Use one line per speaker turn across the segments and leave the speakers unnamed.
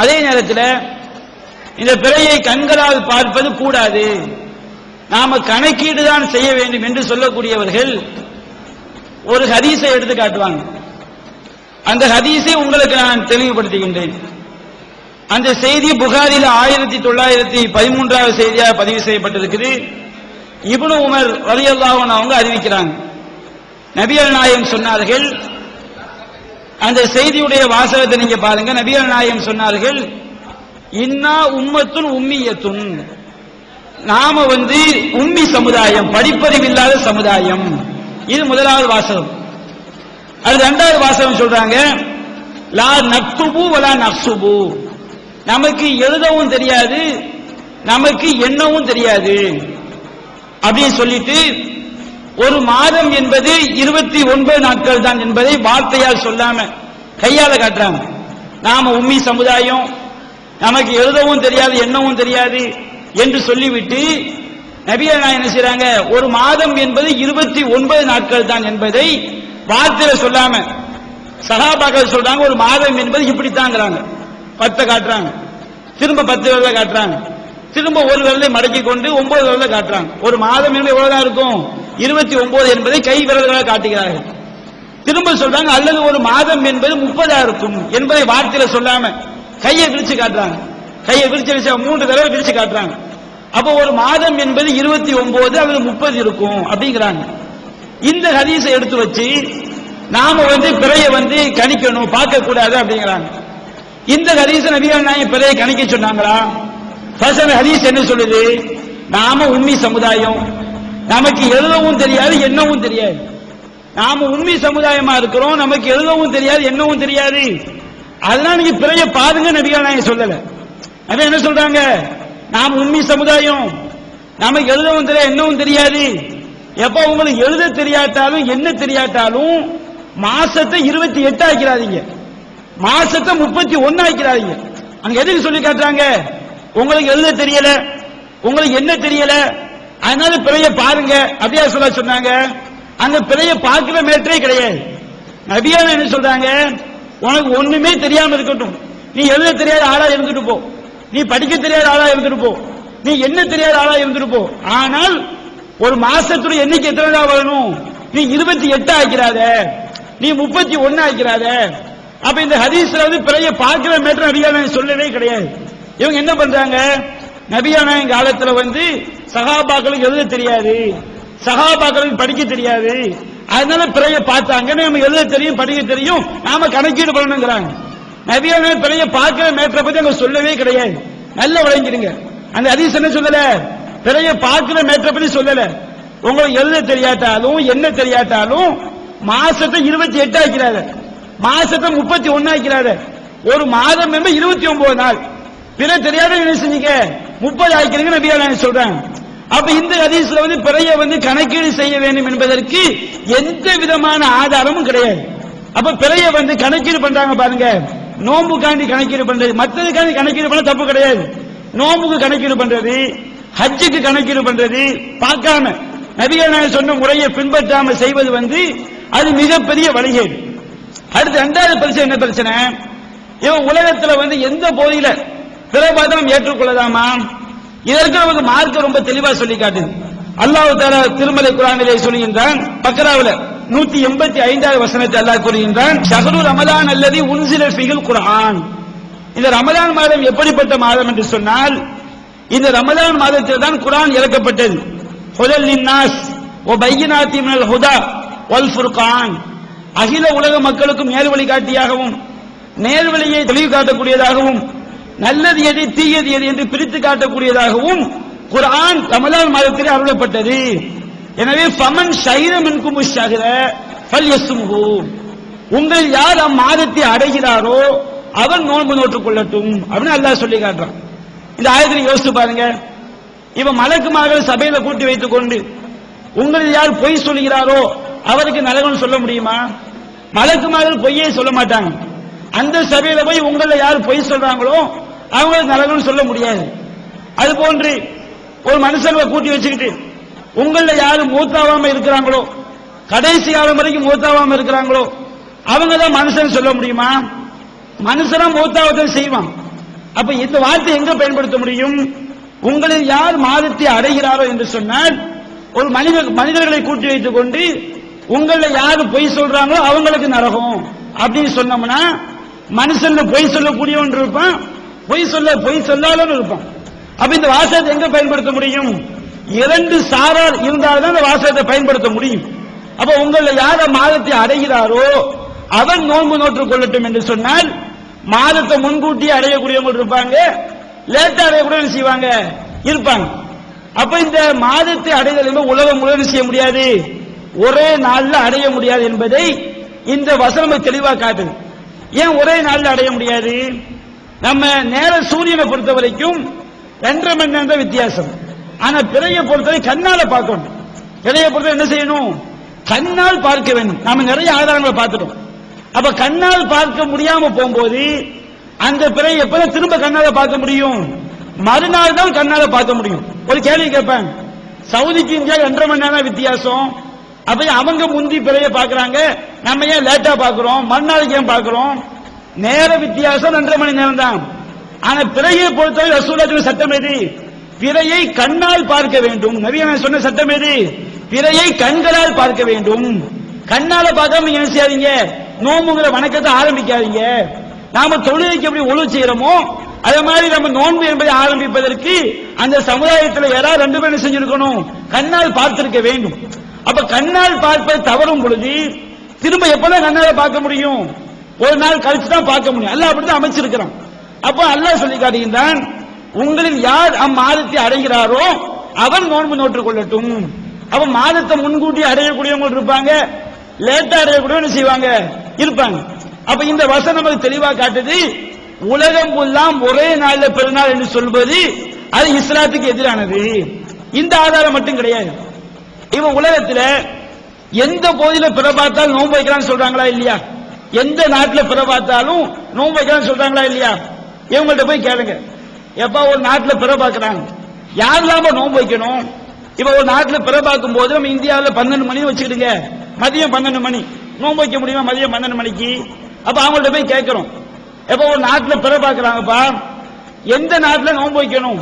அதே நேரத்தில் இந்த பிறையை கண்களால் பார்ப்பது கூடாது, நாம கணக்கீடு தான் செய்ய வேண்டும் என்று சொல்லக்கூடியவர்கள் ஒரு ஹதீஸை எடுத்து காட்டுவாங்க. அந்த ஹதீஸை உங்களுக்கு நான் தெளிவுபடுத்துகின்றேன். அந்த செய்தி புகாரில் 1913 செய்தியாக பதிவு செய்யப்பட்டிருக்குது. இப்னு உமர் ரலியல்லாஹு அன்ஹு அவங்க அறிவிக்கிறாங்க. நபிகள் நாயகம் சொன்னார்கள், அந்த செய்தியுடைய வாசகத்தை நீங்க பாருங்க. நபிகள் நாயகம் சொன்னார்கள், இன்னா உம்மத்துன் உம்மியத்துன், நாம உம்மி சமுதாயம், படிப்பறிவில்லாத சமுதாயம். இது முதலாவது வாசகம். அது இரண்டாவது வாசகம் சொல்றாங்க, லா நக்துபு வலா நக்சுபு, நமக்கு எழுதவும் தெரியாது, நமக்கு எண்ணவும் தெரியாது அப்படின்னு சொல்லிட்டு, ஒரு மாதம் என்பது 29 நாட்கள் தான் என்பதை வார்த்தையால் சொல்லாம கையால காட்டுறாங்க. நாம உம்மி சமுதாயம், நமக்கு எழுதவும் தெரியாது எண்ணவும் தெரியாது என்று சொல்லிவிட்டு நபிகள் நாயகம் என்ன செய்றாங்க, ஒரு மாதம் என்பது 29 நாட்கள் தான் என்பதை வார்த்தையில சொல்லாம சஹாபாக்கள் சொல்றாங்க, ஒரு மாதம் என்பது இப்படித்தாங்கிறாங்க. 10 காட்டுறாங்க, திரும்ப 10 விரல காட்டுறாங்க, திரும்ப ஒரு விரலை மடக்கி கொண்டு 9 விரல காட்டுறாங்க. ஒரு மாதம் என்பது எவ்வளவுதான் இருக்கும், 29 என்பதை கை விரல்களாக காட்டுகிறார்கள். திரும்ப சொல்றாங்க, அல்லது ஒரு மாதம் என்பது 30 இருக்கும் என்பதை வார்த்தையில சொல்லாம கையை விரிச்சு காட்டுறாங்க. கையை விரிச்சு 3 தடவை விரிச்சு காட்டுறாங்க. அப்போ ஒரு மாதம் என்பது 29 அல்லது 30 இருக்கும் அப்படிங்கிறாங்க. இந்த ஹதீஸை எடுத்து வச்சு நாம பிறையை கணிக்கணும், பார்க்க கூடாது அப்படிங்கிறாங்க. இந்த ஹதீஸை நபிகள் நாயகம் பிறையை கணிக்க சொன்னாங்களா? ஃபர்ஸ்ட் ஹதீஸ் என்ன சொல்லுது, நாம உம்மி சமுதாயம், நமக்கு எழுதவும் தெரியாது எண்ணவும் தெரியாது. நாம உம்மி சமுதாயமா இருக்கிறோம், நமக்கு எழுதவும் தெரியாது எண்ணவும் தெரியாது, அதனால நீங்க பிறைய பாருங்க நபிகள் நாயகம் சொல்லல. அவன் என்ன சொல்றாங்க, நாம் உம்மி சமுதாயம், நமக்கு எழுதவும் தெரியாது எண்ணவும் தெரியாது. எப்ப உங்களுக்கு எழுத தெரியாட்டாலும் என்ன தெரியாட்டாலும் மாசத்தை 28 ஆக்கிறாதீங்க, மாசத்தை 31 ஆக்கிறாதீங்க. அங்க எதுக்கு சொல்லி காட்டுறாங்க, உங்களுக்கு எழுத தெரியல, உங்களுக்கு என்ன தெரியல, அதனால பிறைய பாருங்க அப்படியா சொல்ல சொன்னாங்க. அங்க பிறைய பார்க்கிற மேட்டரே கிடையாது. நபியான என்ன சொல்றாங்க, உனக்கு ஒண்ணுமே தெரியாம இருக்கட்டும், நீ எழுத தெரியாத ஆளா இருந்துட்டு போ, நீ படிக்க தெரியாத ஆளா இருந்துட்டு போ, நீ என்ன தெரியாத ஆளா இருந்துட்டு போ, ஆனால் ஒரு மாசத்துடைய எண்ணிக்கை எத்தனை வரணும், நீ 28 ஆக்கிறாத, நீ 31 ஆக்கிறாத. அப்ப இந்த ஹதீஸ்ல பிறைய பார்க்கிற மேட்டர் நபியான சொல்லவே கிடையாது. இவங்க என்ன பண்றாங்க, நபியான காலத்துல சஹாபாக்களுக்கு எழுத தெரியாது, சஹாபாக்களுக்கு படிக்க தெரியாது, அதனால பிறைய பார்த்தாங்க, நம்ம எழுத தெரியும் படிக்க தெரியும், நாம கணக்கீடு பண்ணணுங்கிறாங்க. நபியான பிறைய பார்க்கிற மேட்டரை பத்தி அங்க சொல்லவே கிடையாது. நல்ல விளங்கிடுங்க, அந்த ஹதீஸ் என்ன சொல்லல, பிறைய பார்க்கிற மேட்டரை பத்தி சொல்லல. உங்களுக்கு எழுத தெரியாட்டாலும் என்ன தெரியாட்டாலும் மாசத்தை 28 ஆக்கிறாத, மாசத்தை 31 ஆக்கிறாத, ஒரு மாதம் 29 நாள், பிற தெரியாத என்ன செஞ்சீங்க 30 ஆக்கிறீங்க நபியான சொல்றாங்க. அப்ப இந்த ஹதீஸ்ல பிறைய கணக்கீடு செய்ய வேண்டும் என்பதற்கு எந்த விதமான ஆதாரமும் கிடையாது. அப்ப பிறைய கணக்கீடு பண்றாங்க பாருங்க, நோம்புக்காண்டி கணக்கீடு பண்றது, மற்றதுக்காண்டி கணக்கீடு பண்ண தப்பு கிடையாது. நோம்புக்கு கணக்கீடு பண்றது, ஹஜ்ஜுக்கு கணக்கீடு பண்றது பார்க்காம நபிகள் நாயகம் சொன்ன முறையை பின்பற்றாம செய்வது அது மிகப்பெரிய வழிகேடு. அடுத்து இரண்டாவது பிரச்சனை என்ன பிரச்சனை, இவன் உலகத்துல எந்த போதில பிற பாதம் ஏற்றுக்கொள்ளலாமா, இதற்கு நமக்கு மார்க்க ரொம்ப தெளிவா சொல்லி காட்டுது. அல்லாஹ் தஆலா திருமலை குர்ஆனிலே சொல்கின்றான், பக்ராவுல 185வது வசனத்தை அல்லாஹ் கூறுகின்றான், ஷஹ்ரு ரமலான் அல்லதி உன்சில ஃபீஹில் குர்ஆன். இந்த ரமலான் மாதம் எப்படிப்பட்ட மாதம் என்று சொன்னால், இந்த ரமலான் மாதத்தில் தான் குர்ஆன் இறக்கப்பட்டது. ஹுதல் லின்னாஸ் வ பையினாத்தி மினல் ஹுதா வல் ஃபுர்கான், அகில உலக மக்களுக்கும் நேர்வழி காட்டியாகவும் நேர்வழியை தெளிவு காட்டக்கூடியதாகவும் நல்லது எது தீயது எது என்று பிரித்து காட்டக்கூடியதாகவும் குர்ஆன் ரமலான் மாதத்திலே அருளப்பட்டது. எனவே ஃபமன் ஷஹித மின்கும் ஷஹ்ர ஃபல்யஸ்முஹு, உங்கள் யார் அம்மாதத்தை அடைகிறாரோ அவர் நோன்பு நோற்றுக் கொள்ளட்டும் அப்படின்னு அல்லாஹ் சொல்லி காட்டுறான். இந்த ஆயத்தை யோசித்து பாருங்க, இவன் மலக்குமார்கள் சபையில கூட்டி வைத்துக் கொண்டு உங்களில் யார் பொய் சொல்கிறாரோ அவருக்கு நரகம் சொல்ல முடியுமா? மலக்குமார்கள் பொய்யே சொல்ல மாட்டாங்க. அந்த சபையில போய் உங்களை யார் பொய் சொல்றாங்களோ அவங்களுக்கு நரகம் சொல்ல முடியாது. அது போன்று ஒரு மனுஷனை கூட்டி வச்சுக்கிட்டு உங்கள யாரு மூத்தாவாம இருக்கிறாங்களோ, கடைசி காலம் வரைக்கும் மூத்தாவாம இருக்கிறாங்களோ அவங்க தான் மனுஷன் சொல்ல முடியுமா? மனுஷனா மூத்தாவத்தை செய்வான், அப்ப இந்த வார்த்தை எங்க பயன்படுத்த முடியும்? உங்களில் யார் மாதத்தை அடைகிறாரோ என்று சொன்னால், ஒரு மனிதர்களை கூட்டி வைத்துக் கொண்டு உங்கள யாரு பொய் சொல்றாங்களோ அவங்களுக்கு நரகம் அப்படின்னு சொன்னோம்னா, மனுஷன் பொய் சொல்லக்கூடியவன் இருப்பான், பொய் சொல்லாதவன் இருப்பான். அப்ப இந்த வாசகத்தை எங்க பயன்படுத்த முடியும்? இரண்டு சாரார் இருந்தால்தான் இந்த வாசகத்தை பயன்படுத்த முடியும். அப்ப உங்கள யார மாதத்தை அடைகிறாரோ அவன் நோன்பு நோற்றுக் கொள்ளட்டும் என்று சொன்னால், மாதத்தை முன்கூட்டியே அடையக்கூடியவங்க இருப்பாங்க, லேட்டா அடையக்கூடிய செய்வாங்க இருப்பாங்க. அப்ப இந்த மாதத்தை அடைதல் உலகம் முழுவதும் செய்ய முடியாது, ஒரே நாள்ல அடைய முடியாது என்பதை இந்த வசனம் தெளிவாக காட்டுது. ஏன் ஒரே நாள்ல அடைய முடியாது? நம்ம நேர சூரியனை பொறுத்த வரைக்கும் 2.5 மணி நேரம் தான் வித்தியாசம். ஆனா பிறையை பொறுத்தவரை கண்ணால பார்க்கணும். பிறையை பொறுத்தவரை என்ன செய்யணும்? கண்ணால் பார்க்க வேண்டும். நாம நிறைய ஆதாரங்களை பார்த்துட்டோம். அப்ப கண்ணால் பார்க்க முடியாம போகும்போது அந்த பிறை எப்பதான் திரும்ப கண்ணால பார்க்க முடியும்? மறுநாள் தான் கண்ணால பார்க்க முடியும். ஒரு கேள்வி கேட்பேன், சவுதிக்கு இந்தியா 2.5 மணி நேரம் வித்தியாசம், அப்ப அவங்க முந்தி பிறைய பாக்குறாங்க, நம்ம ஏன் லேட்டா பாக்குறோம், மறுநாளைக்கு ஏன் பாக்குறோம்? நேர வித்தியாசம் 2.5 மணி நேரம் தான். ஆனா பிறையை பொறுத்தவரை ரசூலுல்லாஹ் சட்டம் எது? பிறையை கண்ணால் பார்க்க வேண்டும். நபியே சொன்ன சட்டம் எது? பிறையை கண்களால் பார்க்க வேண்டும். கண்ணால பார்க்காம என்ன செய்யாதீங்க, நோம்புங்கிற வணக்கத்தை ஆரம்பிக்காதீங்க. நாம தொழுகைக்கு எப்படி ஒழு செய்யறோமோ அதே மாதிரி நம்ம நோன்பு என்பதை ஆரம்பிப்பதற்கு அந்த சமுதாயத்தில் யாராவது 2 பேரும் செஞ்சிருக்கணும், கண்ணால் பார்த்திருக்க வேண்டும். அப்ப கண்ணால் பார்ப்பது தவறும் பொழுது திரும்ப எப்பதான் கண்ணால பார்க்க முடியும்? ஒரு நாள் கழிச்சு தான் பார்க்க முடியும். அல்லாஹ் அப்படிதான் அமைச்சிருக்கிறான். அப்ப அல்லாஹ் சொல்லி காட்டுகின்றான், உங்களில் யார் அம்மாதத்தை அடைகிறாரோ அவன் நோன்பு நோற்றுக் கொள்ளட்டும். அப்ப மாதத்தை முன்கூட்டி அடையக்கூடியவங்க இருப்பாங்க, லேட்டா அடையக்கூடியவங்க செய்வாங்க இருப்பாங்க. அப்ப இந்த வசனம் நமக்கு தெளிவாக காட்டுது, உலகம் எல்லாம் ஒரே நாள்ல பெருநாள் என்று சொல்வது அது இஸ்லாத்துக்கு எதிரானது. இந்த ஆதாரம் மட்டும் கிடையாது. இவன் உலகத்துல எந்த பகுதியில பிற பார்த்தாலும் நோன்பு வைக்கலாம்னு சொல்றாங்களா இல்லையா? எந்த நாட்டில் பிற பார்த்தாலும் நோன்பு வைக்கலாம்னு சொல்றாங்களா இல்லையா? இவங்கள்ட்ட போய் கேளுங்க. எப்ப ஒரு நாட்டில் பிற பார்க்கிறாங்க, யாரெல்லாம் நோன்பு வைக்கணும்? இப்ப ஒரு நாட்டில் பிற பார்க்கும் போது நம்ம இந்தியாவில் 12 மணி வச்சுக்கிடுங்க, மதியம் 12 மணி நோன்பு வைக்க முடியுமா? மதியம் 12 மணிக்கு. அப்ப அவங்கள்ட்ட போய் கேட்கிறோம், எப்ப ஒரு நாட்டில் பிற பார்க்கிறாங்கப்பா, எந்த நாட்டில் நோன்பு வைக்கணும்?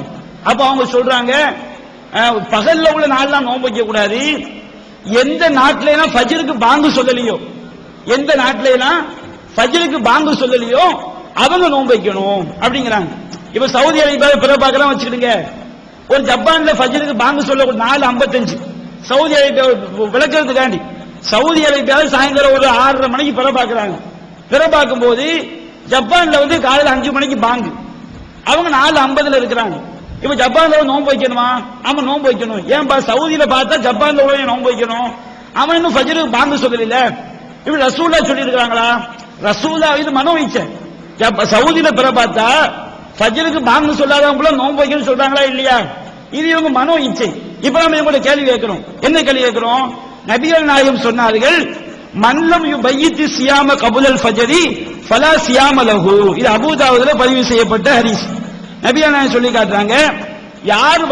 அப்ப அவங்க சொல்றாங்க, பகல்ல உள்ள நாள்லாம் நோன்பு வைக்க கூடாது, எந்த நாட்டிலாம் ஃபஜ்ருக்கு பாங்கு சொல்லலையோ, எந்த நாட்டிலாம் ஃபஜ்ருக்கு பாங்கு சொல்லலையோ அவங்க நோன்பு வைக்கணும் அப்படிங்கிறாங்க. இப்ப சவுதி அரேபியாவை பிற பார்க்கலாம் வச்சுக்கிடுங்க, ஒரு ஜப்பான்ல ஃபஜ்ருக்கு பாங்கு சொல்லக்கூடிய 4:55 சவுதி அரேபியா விளக்கிறதுக்காண்டி சவுதி அரேபியாவில் சாயந்தரம் ஒரு 6:30 மணிக்கு பிற பார்க்கிறாங்க. பிற பார்க்கும் போது ஜப்பான்ல காலையில் 5 மணிக்கு பாங்கு, அவங்க 4:50 இருக்கிறாங்க. இப்ப ஜப்பான்ல நோன்பு வைக்கணுமா? அவன் நோன்பு வைக்கணும். ஏன்பா சவுதியில பார்த்தா ஜப்பான்ல உள்ள நோன்பு வைக்கணும், அவன் இன்னும் ஃபஜ்ருக்கு பாங்கு சொல்லல. இப்ப ரசூலுல்லாஹ் சொல்லி இருக்காங்களா? ரசூலுல்லாஹ் இது மனோ இச்சை. சவுதியில பிற பார்த்தா ஃபஜ்ருக்கு பாங்கு சொல்லாதவங்க நோன்பு வைக்கணும்னு சொல்றாங்களா இல்லையா? இது இவங்க மனோ இச்சை. இப்ப நம்ம இவங்க கேள்வி கேட்கிறோம், என்ன கேள்வி கேட்கிறோம்? நபிகள் நாயகம் சொன்னார்கள், மன்லம் யுபையித்தி சியாம கபுலல் ஃபஜ்ரி ஃபலா சியாம லஹு. இது அபூதாவுதுல பதிவு செய்யப்பட்ட ஹதீஸ். நபிகள் நாயகம் சொல்லி காட்டுறாங்க, யார்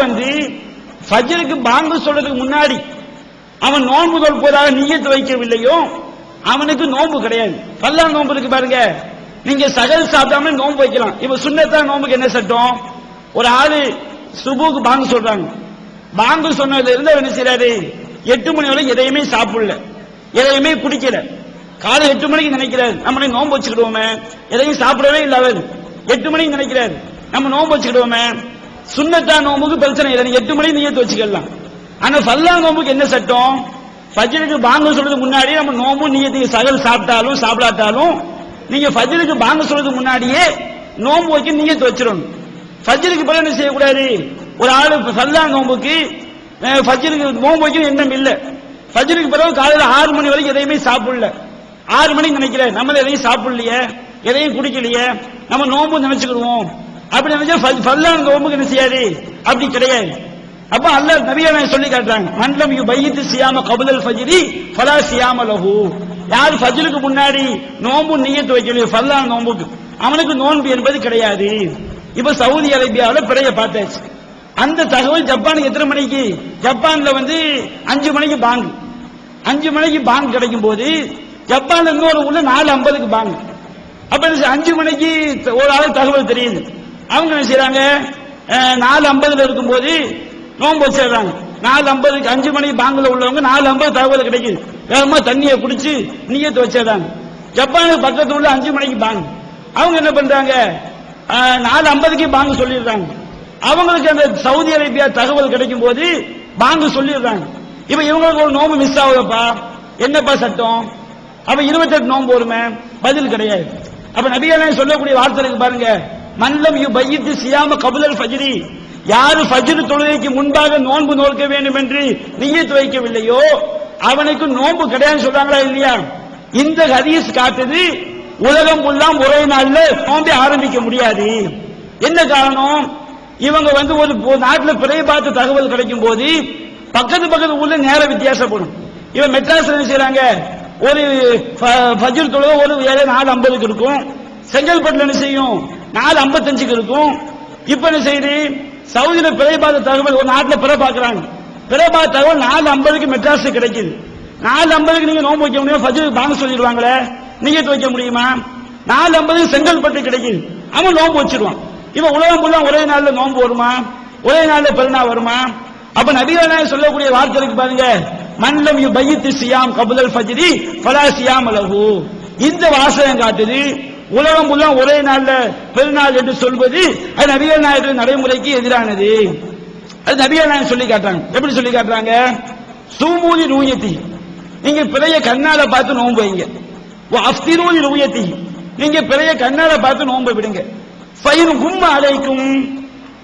ஃபஜ்ருக்கு பாங்கு சொல்றதுக்கு முன்னாடி அவன் நோன்பு நோற்பதாக நியத்து வைக்கவில்லையோ அவனுக்கு நோன்பு கிடையாது. பல்லா நோன்பு இருக்கு பாருங்க, நீங்க சகல் சாப்பிடாம நோன்பு வைக்கலாம். இப்ப சுன்னத்தா நோன்புக்கு என்ன சட்டம்? ஒரு ஆளு சுபுக்கு பாங்கு சொல்றாங்க, பாங்கு சொன்னதுல இருந்து என்ன செய்யறாரு, 8 மணி வரை எதையுமே சாப்பிடல, எதையுமே குடிக்கல. காலை 8 மணிக்கு நினைக்கிறாரு நம்ம நோன்பு வச்சுக்கிடுவோமே, எதையும் சாப்பிடவே இல்ல. அவர் 8 மணிக்கு நினைக்கிறாரு நம்ம நோன்பு வச்சுக்கிடுவோமே. சுன்னத்தா நோம்புக்கு பிரச்சனை இல்லை, 8 மணிக்கு நியத்து வச்சுக்கலாம். ஆனா ஃபல்லா நோம்புக்கு என்ன சட்டம்? ஃபஜ்ருக்கு பாங்கு சொல்றதுக்கு முன்னாடியே நம்ம நோம்பு நியத்துக்கு சகல் சாப்பிட்டாலும் சாப்பிடாட்டாலும் நீங்க ஃபஜ்ருக்கு பாங்கு சொல்றதுக்கு முன்னாடியே நோம்பு வைக்க நியத்து வச்சிடணும். ஃபஜ்ருக்கு பிறகு என்ன செய்யக்கூடாது? ஒரு ஆளு ஃபல்லா நோம்புக்கு ஃபஜ்ருக்கு நோம்பு வைக்க எண்ணம் இல்லை, ஃபஜ்ருக்கு பிறகு காலையில 6 மணி வரைக்கும் எதையுமே சாப்பிடல, 6 மணிக்கு நினைக்கிறேன் நம்ம எதையும் சாப்பிடலையே, எதையும் குடிக்கலையே, நம்ம நோம்பு நினைச்சுக்கிடுவோம். அப்படி நினைச்சா ஃபல்லா நோம்புக்கு என்ன செய்யாது? அப்படி கிடையாது. அப்ப அல்லாஹ் நபியை சொல்லி காட்டுறாங்க, மன்லம் யுபையித்தி சியாம கபுலல் ஃபஜ்ரி ஃபலா சியாம லஹு. யார் ஃபஜ்ருக்கு முன்னாடி நோம்பு நியத்து வைக்கலையோ ஃபல்லா நோம்புக்கு அவனுக்கு நோன்பு என்பது கிடையாது. இப்ப சவுதி அரேபியாவில் பிறைய பார்த்தாச்சு. அந்த தகவல் ஜப்பானுக்கு எத்தனை மணிக்கு? ஜப்பான்ல 5 மணிக்கு பாங்கு, 5 மணிக்கு பாங்கு கிடைக்கும் போது ஜப்பான்ல இன்னொரு ஊர்ல 4:50க்கு பாங்கு. அப்ப 5 மணிக்கு ஒரு ஆள் தகவல் தெரியுது, அவங்க என்ன செய்யறாங்க, 4:50 இருக்கும்போது நோன்பு வச்சிடறாங்க. 4:50 5 மணிக்கு பாங்குல உள்ளவங்க 4:50 தகவல் கிடைக்குது, வேகமா தண்ணியை குடிச்சு நியத்து வச்சிடறாங்க. ஜப்பானுக்கு பக்கத்துல உள்ள 5 மணிக்கு பாங்கு, அவங்க என்ன பண்றாங்க, 4:50க்கு பாங்கு சொல்லிடுறாங்க. அவங்களுக்கு அந்த சவுதி அரேபியா தகவல் கிடைக்கும் போது பாங்கு சொல்லிடுறாங்க. இப்ப இவங்களுக்கு ஒரு நோம்பு மிஸ் ஆகுதப்பா, என்னப்பா சட்டம்? அப்ப 28 நோம்பு வருமே, பதில் கிடையாது. அப்ப நபிகள் சொல்லக்கூடிய வார்த்தை இருக்கு பாருங்க, மன்லம் யுபையித்து சியாம கபுலல் ஃபஜ்ரி, யாரு ஃபஜ்ர் தொழுகைக்கு முன்பாக நோன்பு நோக்க வேண்டும் என்று நியத் வைக்கவில்லையோ அவனுக்கு நோன்பு கிடையாதுன்னு சொல்றாங்களா இல்லையா? இந்த ஹதீஸ் காட்டுது உலகம் எல்லாம் ஒரே நாள்ல நோன்பை ஆரம்பிக்க முடியாது. என்ன காரணம்? இவங்க ஒரு நாட்டில் பிறை பார்த்து தகவல் கிடைக்கும் போது பக்கத்து உள்ள நேர வித்தியாசப்படும். இவன் மெட்ராஸ் என்ன செய்யறாங்க, ஒரு ஃபஜ்ர் தொழுகை ஒரு 4:50 இருக்கும், செங்கல்பட்டுல என்ன செய்யும் 4:55 இருக்கும். இப்ப என்ன செய்யுது, சவுதியில பிறை பார்த்த தகவல் ஒரு நாட்டில் பிறை பார்க்கிறாங்க, பிறை பார்த்த தகவல் 4:50 மெட்ராஸ் கிடைக்குது. 4:50 நீங்க நோன்பு வைக்க முடியும், ஃபஜ்ர் பாங்க சொல்லிடுவாங்களே, நீங்க வைக்க முடியுமா? 4:50 செங்கல்பட்டு கிடைக்குது, அவன் நோன்பு வச்சிருவான். இப்ப உலகம் ஃபுல்லா ஒரே நாள்ல நோன்பு வருமா, ஒரே நாள்ல பெருநா வருமா? அப்ப நபிகள் நாயகம் சொல்லக்கூடிய வார்த்தை இருக்கு பாருங்க, மன்லம் யுபையித்து சியாம் கபுலல் ஃபஜ்ரி ஃபலா சியாம லஹு. இந்த வாசகம் காட்டுது உலகம் ஃபுல்லா ஒரே நாள்ல பெருநாள் என்று சொல்வது அது நபிகள் நாயகத்தின் நடைமுறைக்கு எதிரானது. அது நபிகள் நாயகம் சொல்லி காட்டுறாங்க. எப்படி சொல்லி காட்டுறாங்க? சூமூலி ரூயத்தி, நீங்க பிறைய கண்ணால பார்த்து நோன்பு வைங்க. அஃப்திரூலி ரூயத்தி, நீங்க பிறைய கண்ணால பார்த்து நோன்பு விடுங்க. ஃபைன் கும்ம அலைக்கும்,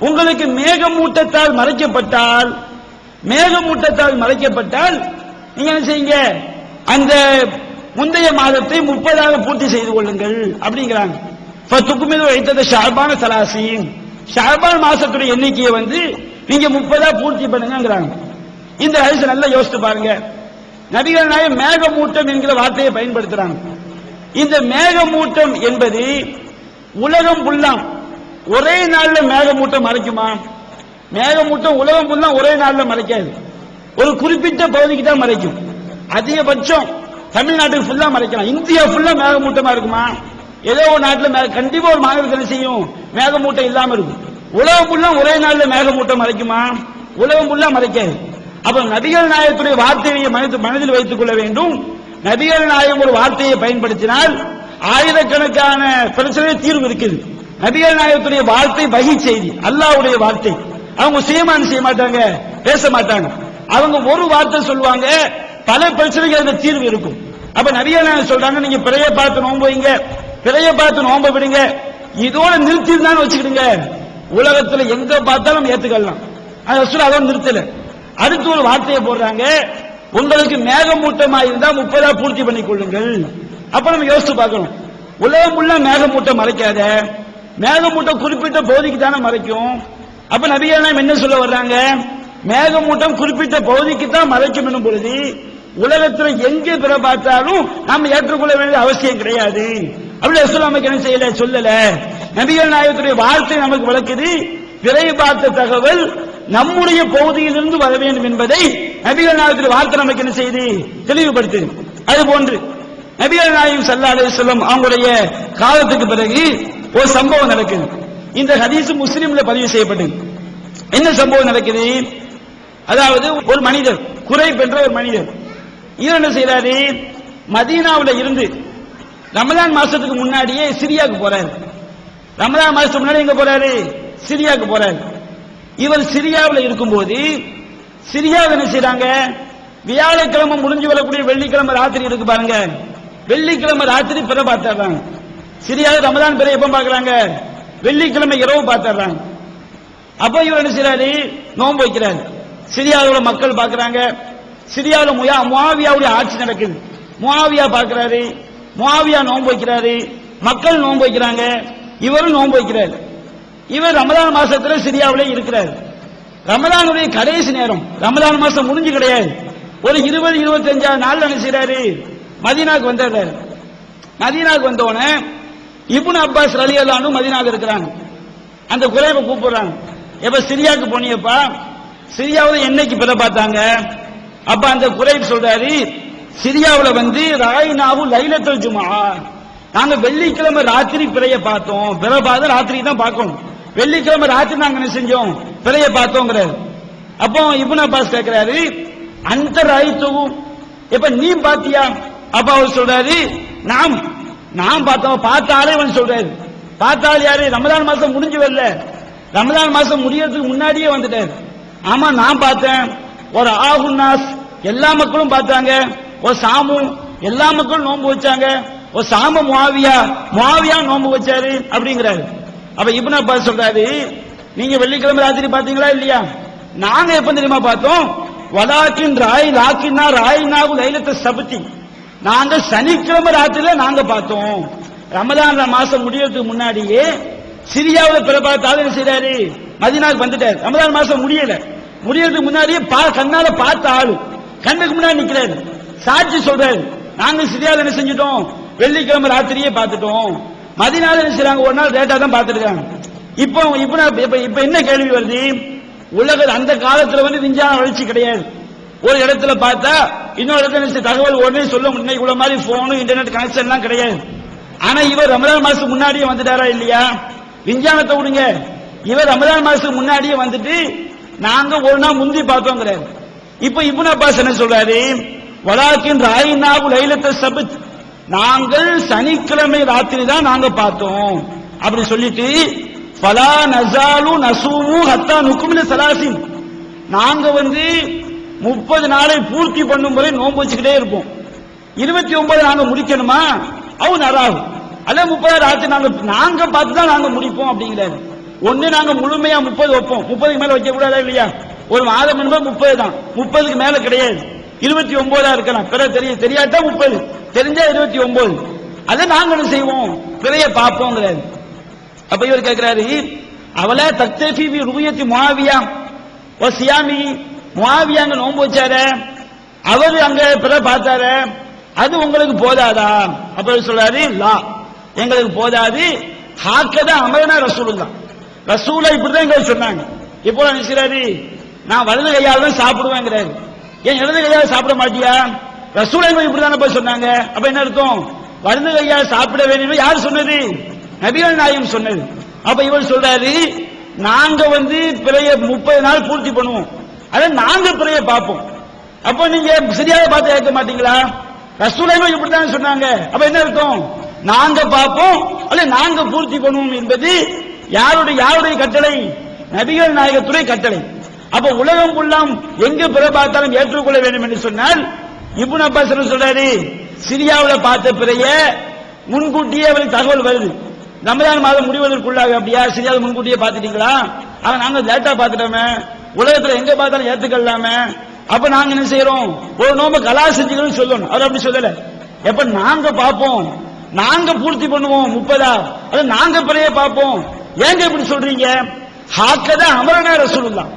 உங்களுக்கு மேகமூட்டத்தால் மறைக்கப்பட்டால், மேகமூட்டத்தால் மறைக்கப்பட்டால் நீங்க என்ன செய்யுங்க, அந்த முந்தைய மாதத்தை 30 பூர்த்தி செய்து கொள்ளுங்கள் அப்படிங்கிறாங்க. ஃபதுக்மிலு இத்தத ஷஅபான 30, ஷஅபான் மாசத்துடைய எண்ணிக்கையை நீங்க 30 பூர்த்தி பண்ணுங்கங்கறாங்க. இந்த ஹதீஸ் நல்லா யோசித்து பாருங்க. நபிகள் நாயகம் மேகமூட்டம் என்கிற வார்த்தையை பயன்படுத்துறாங்க. இந்த மேகமூட்டம் என்பது உலகம் ஃபுல்லா ஒரே நாள்ல மேகமூட்டம் மறைக்குமா? மேகமூட்டம் உலகம் ஃபுல்லா ஒரே நாள்ல மறைக்காது, ஒரு குறிப்பிட்ட பகுதிக்கு தான் மறைக்கும். அதிகபட்சம் தமிழ்நாட்டுக்கு ஃபுல்லா மறைக்கலாம், இந்தியா ஃபுல்லா மேகமூட்டமா இருக்குமா? ஏதோ ஒரு நாட்டில் கண்டிப்பா ஒரு மாநிலத்தில் செய்யும் மேகமூட்டம் இல்லாம இருக்கும். உலகம் ஃபுல்லா ஒரே நாள்ல மேகமூட்டம் மறைக்குமா? உலகம் ஃபுல்லா மறைக்காது. அப்ப நபிகள் நாயகத்துடைய வார்த்தையை மனதில் வைத்துக் கொள்ள வேண்டும். நபிகள் நாயகம் ஒரு வார்த்தையை பயன்படுத்தினால் ஆயிரக்கணக்கான பிரச்சனை தீர்வு இருக்குது. நபிகள் நாயகத்துடைய வார்த்தை வஹி செய்தி, அல்லாஹ்வுடைய வார்த்தை. அவங்க சுயமானம் செய்ய மாட்டாங்க, பேச மாட்டாங்க. அவங்க ஒரு வார்த்தை சொல்லுவாங்க, பல பிரச்சனைகள் அந்த தீர்வு இருக்கும். அப்ப நபிகள் நாயகம் சொல்றாங்க, நீங்க பிறைய பார்த்து நோன்பு வைங்க, பிறைய பார்த்து நோன்பு விடுங்க. இதோட நிறுத்திருந்தான்னு வச்சுக்கிடுங்க, உலகத்துல எங்க பார்த்தாலும் ஏத்துக்கலாம். அதோட நிறுத்தல. அடுத்து ஒரு வார்த்தையை போடுறாங்க, உங்களுக்கு மேகமூட்டமா இருந்தா 30 பூர்த்தி பண்ணிக் கொள்ளுங்கள். அப்ப நம்ம யோசிச்சு பார்க்கணும், உலகம் உள்ள மேகமூட்டம் மறைக்காத, மேகமூட்டம் குறிப்பிட்ட பகுதிக்கு தானே மறைக்கும். அப்ப நபிகள் நாயகம் என்ன சொல்ல வர்றாங்க, மேகமூட்டம் குறிப்பிட்ட பகுதிக்கு தான் மறைக்கும் என்னும் பொழுது உலகத்துல எங்கே பிற பார்த்தாலும் நாம் ஏற்றுக்கொள்ள வேண்டிய அவசியம் கிடையாது. அப்படி ரசூல் நமக்கு என்ன செய்யல, சொல்லல. நபிகள் நாயகத்துடைய வார்த்தை நமக்கு விளக்குது, பிறை பார்த்த தகவல் நம்முடைய பகுதியிலிருந்து வர வேண்டும் என்பதை நபிகள் நாயகத்துடைய வார்த்தை நமக்கு என்ன செய்து தெளிவுபடுத்துது. அது போன்று நபிகள் நாயகம் ஸல்லல்லாஹு அலைஹி வஸல்லம் அவங்களுடைய காலத்துக்கு பிறகு ஒரு சம்பவம் நடக்குது. இந்த ஹதீஸ் முஸ்லிம்ல பதிவு செய்யப்பட்டது. என்ன சம்பவம் நடக்குது? அதாவது ஒரு மனிதர், குரைப் என்ற ஒரு மனிதர், இவர் என்ன செய்யறாரு, மதீனாவுல இருந்து ரமலான் மாசத்துக்கு முன்னாடியே சிரியாவுக்கு போறாரு. ரமலான் மாசத்துக்கு முன்னாடி எங்க போறாரு, சிரியாவுக்கு போறாரு. இவர் சிரியாவில் இருக்கும்போது சிரியாவில் என்ன செய்யறாங்க, வியாழக்கிழமை முடிஞ்சு வரக்கூடிய வெள்ளிக்கிழமை ராத்திரி இருக்கு பாருங்க, வெள்ளிக்கிழமை ராத்திரி பிற பார்த்துறாங்க. சிரியாவில் ரமலான் பிற எப்ப பாக்குறாங்க, வெள்ளிக்கிழமை இரவு பார்த்துறாங்க. அப்ப இவர் என்ன செய்யறாரு, நோன்பு வைக்கிறாரு. சிரியாவில் மக்கள் பார்க்கிறாங்க. சிரியாவில் முஆவியாவுடைய ஆட்சி நடக்குது. முஆவியா பார்க்கிறாரு, முஆவியா நோன்பு வைக்கிறாரு, மக்கள் நோன்பு வைக்கிறாங்க, இவரும் நோன்பு வைக்கிறாரு. இவர் ரமலான் மாசத்துல சிரியாவிலே இருக்கிறார். ரமலானுடைய கடைசி நேரம், ரமலான் மாசம் முடிஞ்சு கிடையாது, ஒரு 20-25 நாள் என்ன செய்யறாரு, மதீனாக்கு வந்துடுறாரு. மதீனாக்கு வந்தோடனே இப்னு அப்பாஸ் ரலியல்லாஹு அன்ஹு மதீனால இருக்கிறாங்க. அந்த குறைபை கூப்பிடுறாங்க, எப்ப சிரியாவுக்கு போனியப்பா, சிரியாவில் என்னைக்கு பிற பார்த்தாங்க? அப்ப அந்த குறைப் சொல்றாரு, சிரியாவில் ராயினாவு லைலத்துல் ஜும்ஆ, நாங்க வெள்ளிக்கிழமை ராத்திரி பிறைய பார்த்தோம். பிற பார்த்து ராத்திரி தான் பார்க்கணும், வெள்ளிக்கிழமை ராத்திரி நாங்க என்ன செஞ்சோம், பிறைய பார்த்தோங்கிறாரு. அப்போ இப்னு அப்பாஸ் கேட்கிறாரு, அந்த ராய்த்துவும் இப்ப நீ பாத்தியா? அப்ப அவர் சொல்றாரு, நான் பார்த்தோம். பார்த்தாலே இவன் சொல்றாரு, பார்த்தால் யாரு? ரமதான் மாசம் முடிஞ்சு வரல, ரமதான் மாசம் முடியறதுக்கு முன்னாடியே வந்துட்டாரு. ஆமா நான் பார்த்தேன். ஒரு ஆகுன்னாஸ் எல்லா மக்களும் பார்த்தாங்க. ஒரு சாமு எல்லா மக்களும் நோன்பு வச்சாங்க. ஒரு சாம முஆவியா நோன்பு வச்சாரு அப்படிங்கிறாரு. அப்ப இப்னு அப்பாஸ் சொல்றாரு, நீங்க வெள்ளிக்கிழமை ராத்திரி பாத்தீங்களா இல்லையா? நாங்க எப்ப தெரியுமா பார்த்தோம்? வலாக்கின் ராயினாகு லைலத்த சபத்தி, நாங்க சனிக்கிழமை ராத்திரில நாங்க பார்த்தோம். ரமதான் மாசம் முடியறதுக்கு முன்னாடியே சிரியாவில் பிறப்பாத்தாலும் என்ன செய்யறாரு, மதீனாவுக்கு வந்துட்டாரு. ரமதான் மாசம் முடியறதுக்கு முன்னாடியே கண்ணால பார்த்த ஆளு கண்ணுக்கு முன்னாடி நிக்கிறாரு, சாட்சி சொல்றாரு, நாங்க சிரியாவில் என்ன செஞ்சிட்டோம், வெள்ளிக்கிழமை ராத்திரியே பார்த்துட்டோம். மதீனால என்ன செய்றாங்க, ஒரு நாள் லேட்டா தான் பார்த்துருக்காங்க. இப்ப என்ன கேள்வி வருது? உலக அந்த காலத்துல விஞ்ஞான வளர்ச்சி கிடையாது. ஒரு இடத்துல பார்த்தா இன்னொரு இடத்துல தகவல் உடனே சொல்ல முடியும். இவ்வளவு மாதிரி போனு இன்டர்நெட் கனெக்ஷன் எல்லாம் கிடையாது. ஆனா இவர் ரமதான் மாசம் முன்னாடியே வந்துட்டாரா இல்லையா? விஞ்ஞானத்தை விடுங்க, இவர் ரமதான் மாசம் முன்னாடியே வந்துட்டு நாங்க ஒரு நாள் முந்தி பார்த்தோங்கிறாரு. இப்ப இப்னு அப்பாஸ் என்ன சொல்றாரு, வலாக்கின் ராயினாகு லைலத்த சபத், நாங்கள் சனிக்கிழமை ராத்திரி தான் நாங்க பார்த்தோம் அப்படி சொல்லிட்டு, ஃபலா நஸாலு நஸூமு ஹத்தா நுக்மில ஸலாசின், நாங்க 30 நாளை பூர்த்தி பண்ணும் வரை நோன்பு வச்சுக்கிட்டே இருப்போம். 29 நாங்க முடிக்கணுமா? அவன் நராகு அல்ல 30 ராத்திரி நாங்க பார்த்து தான் நாங்க முடிப்போம் அப்படிங்கிறாரு. ஒண்ணு நாங்க முழுமையா 30 வைப்போம், 30க்கு மேல வைக்க கூடாதா இல்லையா? ஒரு மாதம் என்பது 30 தான், 30க்கு மேல கிடையாது. 29 இருக்கலாம், பிற தெரியாட்டா 30, தெரிஞ்சா 29. அதை நாங்க என்ன செய்வோம், பிறைய பார்ப்போங்கிறாரு. அப்ப இவர் கேட்கிறாரு, அவளை தக்தஃபி பி ருயத்தி முஆவியா வ சியாமி, முஆவியாங்க நோன்பு வச்சாரு, அவரு அங்க பிற பார்த்தாரு, அது உங்களுக்கு போதாதா? அப்ப சொல்றாரு, லா எங்களுக்கு போதாது. ஹாக்கதா அமரனா ரசூலுல்லாஹ், ரசூலை இப்படிதான் எங்களுக்கு சொன்னாங்க. இப்போ நினைக்கிறாரு, நான் வலது கையால தான் சாப்பிடுவேங்கிறாரு. ஏன் இடது கையால சாப்பிட மாட்டியா? ரசூலை இப்படிதானே போய் சொன்னாங்க. அப்ப என்ன அர்த்தம்? வலது கையால சாப்பிட வேண்டும் யார் சொன்னது? நபிகள் நாயகம் சொன்னது. அப்ப இவர் சொல்றாரு, நாங்க பிறைய 30 நாள் பூர்த்தி பண்ணுவோம், அதை நாங்க பிறைய பார்ப்போம். அப்ப நீங்க சரியாக பார்த்து கேட்க மாட்டீங்களா? ரசூலுல்லாஹ் இப்படிதான் சொன்னாங்க. அப்ப என்ன அர்த்தம்? நாங்க பார்ப்போம் அல்ல நாங்க பூர்த்தி பண்ணுவோம் என்பது யாருடைய கட்டளை? நபிகள் நாயகத்துடைய கட்டளை. அப்ப உலகம் ஃபுல்லாம் எங்க பிற பார்த்தாலும் ஏற்றுக்கொள்ள வேண்டும் என்று சொன்னால், இப்னு அப்பாஸ் சொல்றாரு, சிரியாவில் பார்த்த பிறைய முன்கூட்டியே அவருக்கு தகவல் வருது. ரமதான் மாதம் முடிவதற்குள்ளாக. அப்படியா? சிரியாவில் முன்கூட்டியே பார்த்துட்டீங்களா? ஆனா நாங்க லேட்டா பார்த்துட்டோமே, உலகத்துல எங்க பார்த்தாலும் ஏத்துக்கலாமே. அப்ப நாங்க என்ன செய்யறோம், ஒரு நோம்பு கலா செஞ்சுக்கணும்னு சொல்லணும். அவர் அப்படி சொல்லல. எப்ப நாங்க பார்ப்போம், நாங்க பூர்த்தி பண்ணுவோம் 30, அது நாங்க பிறைய பார்ப்போம். ஏங்க இப்படி சொல்றீங்க? ஹாக்கதா அமரனா ரசூலுல்லாஹ்,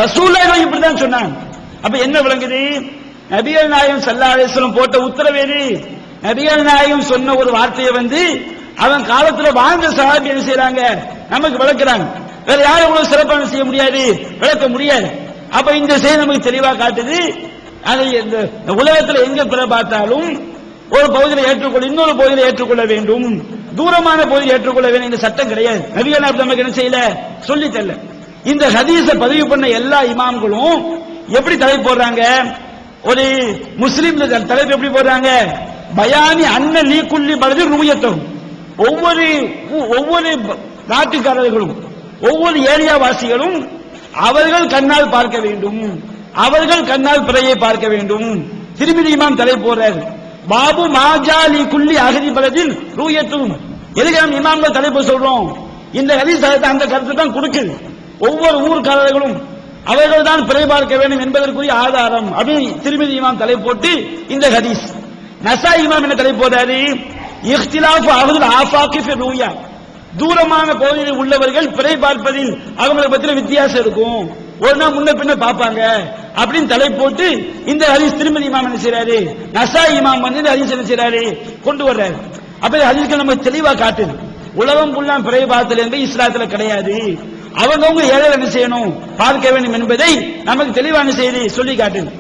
ரசூலுல்லாஹ் இப்படிதான் சொன்னாங்க. அப்ப என்ன விளங்குது? நபிகள் நாயகம் ஸல்லல்லாஹு அலைஹி வஸல்லம் போட்ட உத்தரவேது. நபிகள் நாயகம் சொன்ன ஒரு வார்த்தையை அவன் காலத்துல வாழ்ந்த சஹாபி என்ன செய்யறாங்க, நமக்கு விளக்குறாங்க. வேற யாரும் இவ்வளவு சிறப்பான செய்ய முடியாது, விளக்க முடியாது. அப்ப இந்த செய்தி நமக்கு தெளிவா காட்டுது, அதை இந்த உலகத்துல எங்க பிற பார்த்தாலும் ஒரு பகுதியில் ஏற்றுக்கொள்ள, இன்னொரு பகுதியில் ஏற்றுக்கொள்ள வேண்டும், தூரமான பகுதியில் ஏற்றுக்கொள்ள வேண்டும் இந்த சட்டம் கிடையாது. நபிகள் நாயகம் நமக்கு என்ன செய்யல, சொல்லி தரல. இந்த ஹதீஸை பதிவு பண்ண எல்லா இமாம்களும் எப்படி தலைப்பு போடுறாங்க? ஒரு முஸ்லிம்ல தலைப்பு எப்படி போடுறாங்க? பயானி அன்ன லீக்குள்ளி பலது ருயத்தும், ஒவ்வொரு நாட்டுக்காரர்களும் ஒவ்வொரு ஏரியா வாசிகளும் அவர்கள் கண்ணால் பார்க்க வேண்டும், அவர்கள் கண்ணால் பிறையை பார்க்க வேண்டும். திருமிதி இமாம் தலைப்பு போடுறாரு, பாபு மாஜாலி குள்ளி அகதி பலதில் ரூயத்தும். எதுக்கு நம்ம இமாம்கள் தலைப்பு சொல்றோம்? இந்த ஹதீஸ் அந்த கருத்து தான் கொடுக்குது. ஒவ்வொரு ஊர்காரர்களும் அவர்கள் தான் பிறை பார்க்க வேண்டும் என்பதற்குரிய ஆதாரம் அப்படின்னு திருமிதி இமாம் தலைப்பு போட்டு இந்த ஹதீஸ். நசாய் இமாம் என்ன தலைப்பு போடுறாரு? இஹ்திலாஃபு அஹ்லுல் ஆஃபாகி ஃபி ரூயா, தூரமான பகுதியில் உள்ளவர்கள் பிறை பார்ப்பதில் அவங்களை பத்தின வித்தியாசம் இருக்கும், ஒரு நாள் முன்ன பின்ன பார்ப்பாங்க அப்படின்னு தலை போட்டு இந்த ஹதீஸ் திருமதி இமாம் என்ன செய்யறாரு, நசாய் இமாம் இந்த ஹதீஸ் என்ன செய்யறாரு, கொண்டு வர்றாரு. அப்ப ஹதீஸ்கள் நமக்கு தெளிவா காட்டுது, உலகம் ஃபுல்லாம் பிறை பார்த்தல் என்பது இஸ்லாத்துல கிடையாது, அவங்கவுங்க ஏழை என்ன செய்யணும், பார்க்க வேண்டும் என்பதை நமக்கு தெளிவான செய்தி சொல்லி காட்டுது.